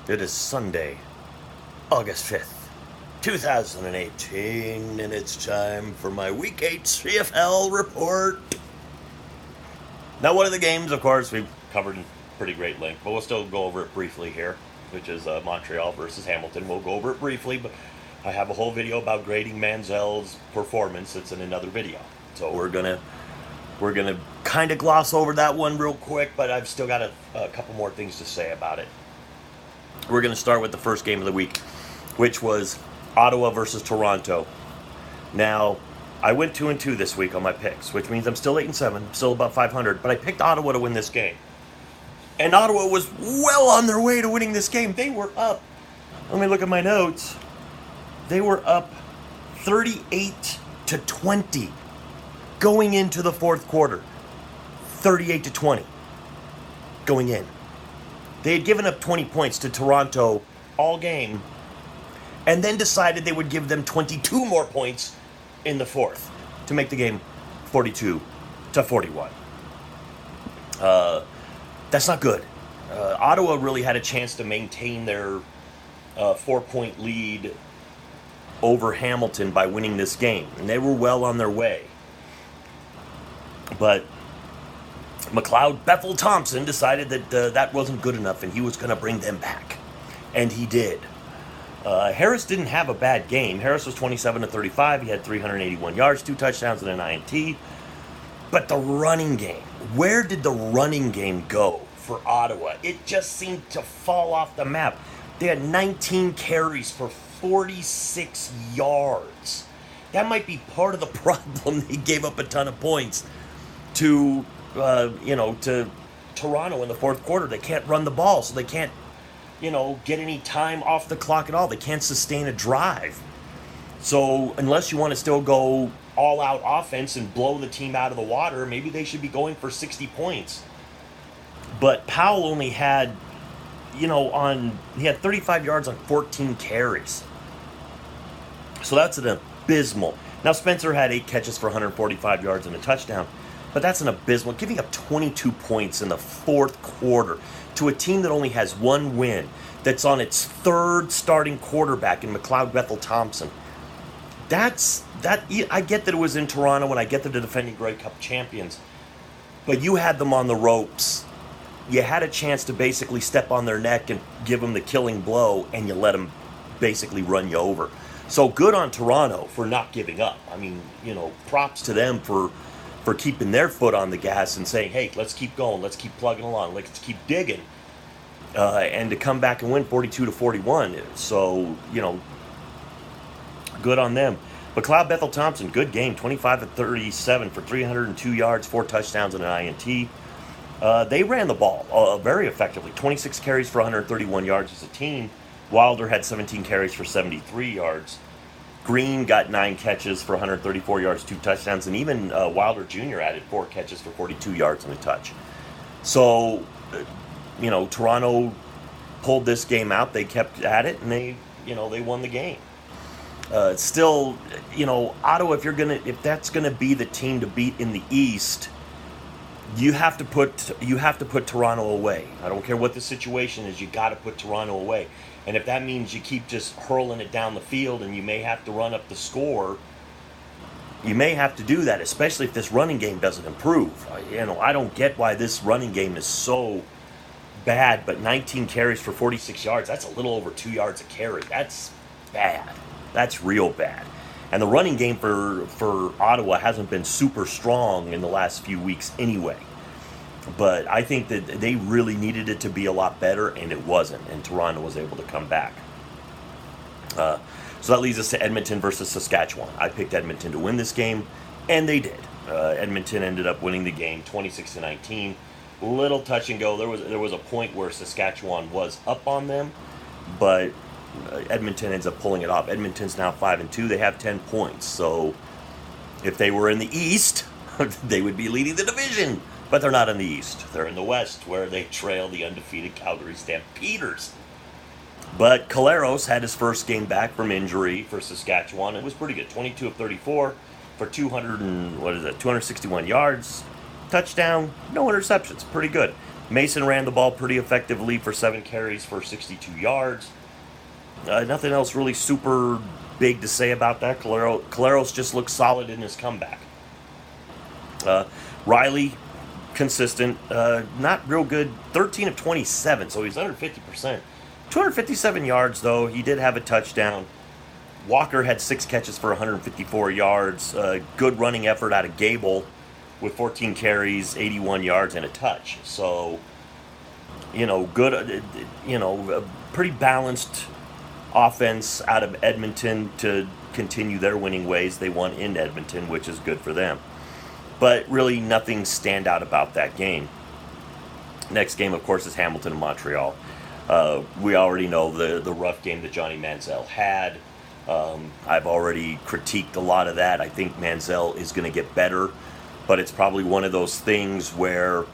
It is Sunday, August 5th, 2018, and it's time for my Week 8 CFL report. Now, one of the games, of course, we've covered in pretty great length, but we'll still go over it briefly here, which is Montreal versus Hamilton. We'll go over it briefly, but I have a whole video about grading Manziel's performance. It's in another video. So we're gonna kind of gloss over that one real quick, but I've still got a couple more things to say about it. We're going to start with the first game of the week, which was Ottawa versus Toronto. Now, I went 2-2 this week on my picks, which means I'm still 8-7, still about 500, but I picked Ottawa to win this game. And Ottawa was well on their way to winning this game. They were up. Let me look at my notes. They were up 38-20 going into the fourth quarter. 38-20 going in. They had given up 20 points to Toronto all game and then decided they would give them 22 more points in the fourth to make the game 42-41. That's not good. Ottawa really had a chance to maintain their 4-point lead over Hamilton by winning this game, and they were well on their way. But Bethel Thompson decided that that wasn't good enough and he was going to bring them back. And he did. Harris didn't have a bad game. Harris was 27-35. He had 381 yards, 2 touchdowns, and an INT. But the running game, where did the running game go for Ottawa? It just seemed to fall off the map. They had 19 carries for 46 yards. That might be part of the problem. They gave up a ton of points to Toronto in the fourth quarter. They can't run the ball, so they can't, get any time off the clock at all. They can't sustain a drive. So unless you want to still go all-out offense and blow the team out of the water, maybe they should be going for 60 points. But Powell only had, he had 35 yards on 14 carries. So that's an abysmal. Now Spencer had 8 catches for 145 yards and a touchdown. But that's an abysmal, giving up 22 points in the fourth quarter to a team that only has one win, that's on its third starting quarterback in Bethel Thompson. I get that it was in Toronto, and I get that they're defending Grey Cup champions, but you had them on the ropes. You had a chance to basically step on their neck and give them the killing blow, and you let them basically run you over. So good on Toronto for not giving up. I mean, props to them for keeping their foot on the gas and saying, hey, let's keep going, let's keep plugging along, let's keep digging, and to come back and win 42-41. So, good on them. But Bethel Thompson, good game, 25-37 for 302 yards, 4 touchdowns, and an INT. They ran the ball very effectively, 26 carries for 131 yards as a team. Wilder had 17 carries for 73 yards. Green got 9 catches for 134 yards, 2 touchdowns, and even Wilder Jr. added 4 catches for 42 yards and a touch. So, Toronto pulled this game out. They kept at it, and they won the game. Still, Ottawa, if that's gonna be the team to beat in the East, you have to put Toronto away. I don't care what the situation is. You got to put Toronto away. And if that means you keep just hurling it down the field and you may have to run up the score, you may have to do that, especially if this running game doesn't improve. I don't get why this running game is so bad, but 19 carries for 46 yards, that's a little over 2 yards a carry. That's bad. That's real bad. And the running game for Ottawa hasn't been super strong in the last few weeks anyway. But I think that they really needed it to be a lot better, and it wasn't. And Toronto was able to come back. So that leads us to Edmonton versus Saskatchewan. I picked Edmonton to win this game, and they did. Edmonton ended up winning the game 26-19. Little touch and go. There was a point where Saskatchewan was up on them, but Edmonton ends up pulling it off. Edmonton's now 5-2. They have 10 points. So if they were in the East, they would be leading the division. But they're not in the East. They're in the West, where they trail the undefeated Calgary Stampeders. But Caleros had his first game back from injury for Saskatchewan. It was pretty good. 22 of 34 for 261 yards. Touchdown, no interceptions. Pretty good. Mason ran the ball pretty effectively for 7 carries for 62 yards. Nothing else really super big to say about that. Caleros just looked solid in his comeback. Riley, consistent, not real good, 13 of 27, so he's under 50%. 257 yards, though. He did have a touchdown. Walker had 6 catches for 154 yards. Good running effort out of Gable with 14 carries, 81 yards, and a touch. So, good, a pretty balanced offense out of Edmonton to continue their winning ways. They won in Edmonton, which is good for them. But really nothing stand out about that game. Next game, of course, is Hamilton and Montreal. We already know the rough game that Johnny Manziel had. I've already critiqued a lot of that. I think Manziel is going to get better, but it's probably one of those things where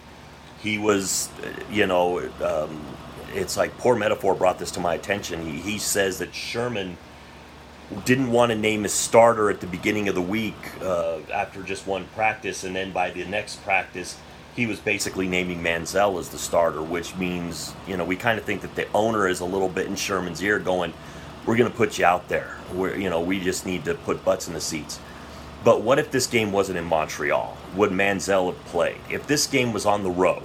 he was, it's like poor metaphor brought this to my attention. He says that Sherman didn't want to name his starter at the beginning of the week after just one practice, and then by the next practice, he was basically naming Manziel as the starter, which means, we kind of think that the owner is a little bit in Sherman's ear going, we're going to put you out there. We just need to put butts in the seats. But what if this game wasn't in Montreal? Would Manziel have played? If this game was on the road,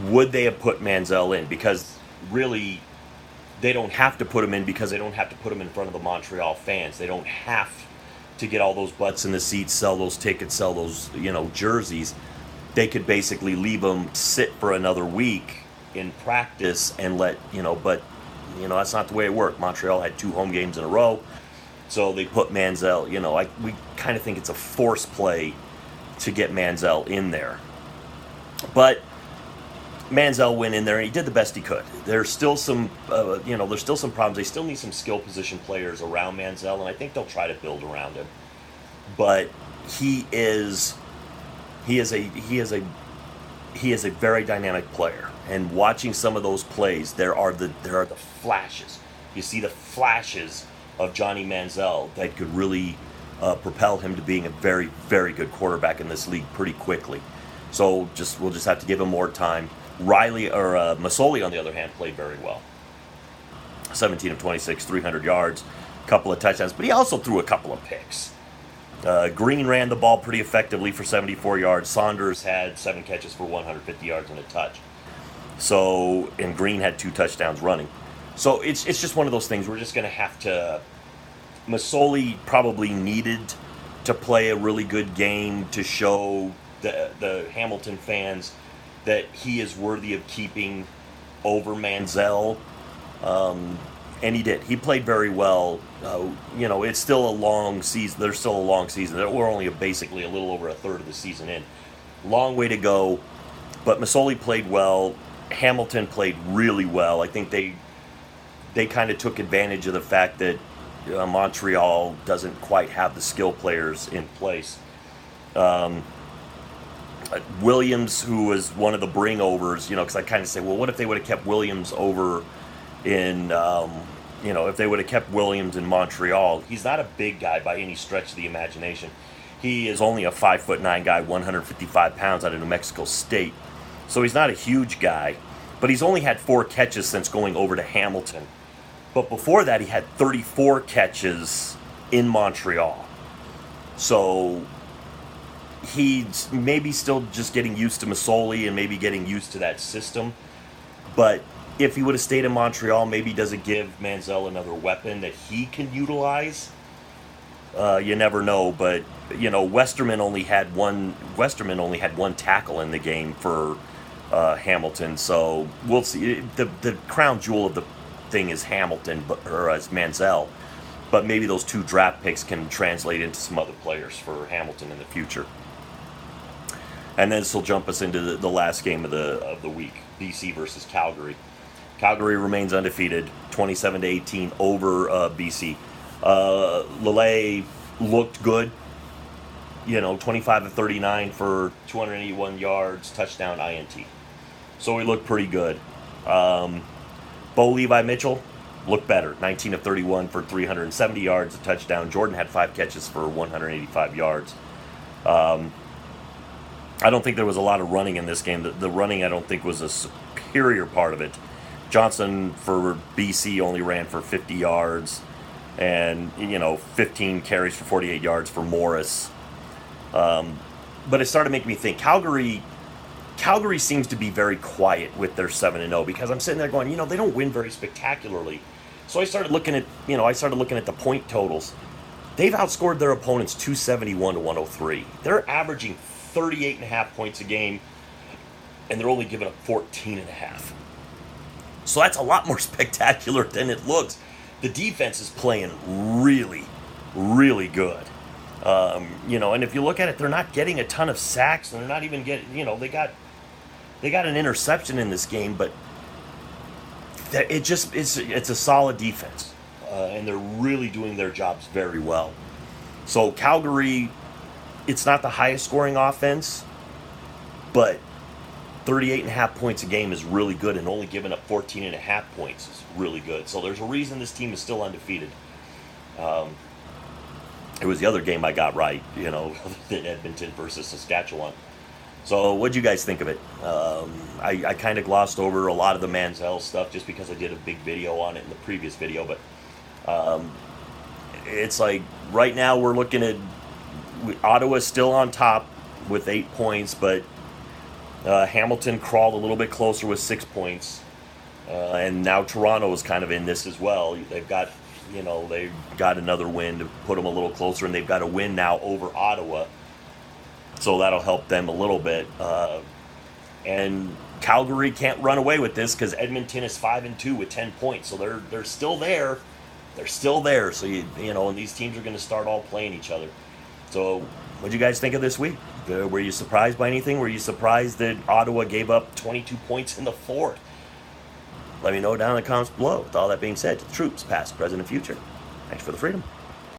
would they have put Manziel in? Because really, they don't have to put him in because they don't have to put him in front of the Montreal fans. They don't have to get all those butts in the seats, sell those tickets, sell those, jerseys. They could basically leave him sit for another week in practice and let, but, that's not the way it worked. Montreal had 2 home games in a row, so they put Manziel, we kind of think it's a force play to get Manziel in there. But Manziel went in there and he did the best he could. There's still some, there's still some problems. They still need some skill position players around Manziel, and I think they'll try to build around him. But he is a very dynamic player. And watching some of those plays, there are the flashes. You see the flashes of Johnny Manziel that could really propel him to being a very, very good quarterback in this league pretty quickly. So we'll just have to give him more time. Masoli, on the other hand, played very well. 17 of 26, 300 yards, a couple of touchdowns, but he also threw a couple of picks. Green ran the ball pretty effectively for 74 yards. Saunders had 7 catches for 150 yards and a touch. And Green had 2 touchdowns running. So it's just one of those things. We're just going to have to. Masoli probably needed to play a really good game to show the Hamilton fans that he is worthy of keeping over Manziel. And he did. He played very well. It's still a long season. There's still a long season. We're only basically a little over a third of the season in. Long way to go. But Masoli played well. Hamilton played really well. I think they kind of took advantage of the fact that Montreal doesn't quite have the skill players in place. Williams, who was one of the bring-overs, because I kind of say, well, what if they would have kept Williams over in, if they would have kept Williams in Montreal? He's not a big guy by any stretch of the imagination. He is only a 5'9" guy, 155 pounds out of New Mexico State. So he's not a huge guy, but he's only had 4 catches since going over to Hamilton. But before that, he had 34 catches in Montreal. So he's maybe still just getting used to Masoli and maybe getting used to that system. But if he would have stayed in Montreal, maybe does it give Manziel another weapon that he can utilize? You never know. But Westerman only had one tackle in the game for Hamilton. So we'll see. The crown jewel of the thing is Hamilton, or as Manziel. But maybe those 2 draft picks can translate into some other players for Hamilton in the future. And then this will jump us into the last game of the week, BC versus Calgary. Calgary remains undefeated, 27-18 over BC. Lele looked good, 25 of 39 for 281 yards, touchdown, INT. So he looked pretty good. Bo Levi Mitchell looked better, 19 of 31 for 370 yards, a touchdown. Jordan had 5 catches for 185 yards. I don't think there was a lot of running in this game. The running, I don't think, was a superior part of it. Johnson for BC only ran for 50 yards, and 15 carries for 48 yards for Morris. But it started making me think. Calgary seems to be very quiet with their 7-0 because I'm sitting there going, they don't win very spectacularly. So I started looking at the point totals. They've outscored their opponents 271 to 103. They're averaging 38.5 points a game, and they're only giving up 14.5. So that's a lot more spectacular than it looks. The defense is playing really, really good. And if you look at it, they're not getting a ton of sacks, and they're not even getting, they got an interception in this game, but it's a solid defense, and they're really doing their jobs very well. So Calgary, it's not the highest scoring offense, but 38.5 points a game is really good, and only giving up 14.5 points is really good. So there's a reason this team is still undefeated. It was the other game I got right, than Edmonton versus Saskatchewan. So what'd you guys think of it? I kind of glossed over a lot of the Manziel stuff just because I did a big video on it in the previous video, but it's like right now we're looking at Ottawa's still on top with 8 points, but Hamilton crawled a little bit closer with 6 points, and now Toronto is kind of in this as well. They've got another win to put them a little closer, and they've got a win now over Ottawa, so that'll help them a little bit. And Calgary can't run away with this because Edmonton is 5-2 with 10 points, so they're still there. They're still there. So and these teams are going to start all playing each other. So, what did you guys think of this week? Were you surprised by anything? Were you surprised that Ottawa gave up 22 points in the fourth? Let me know down in the comments below. With all that being said, to the troops, past, present, and future, thanks for the freedom.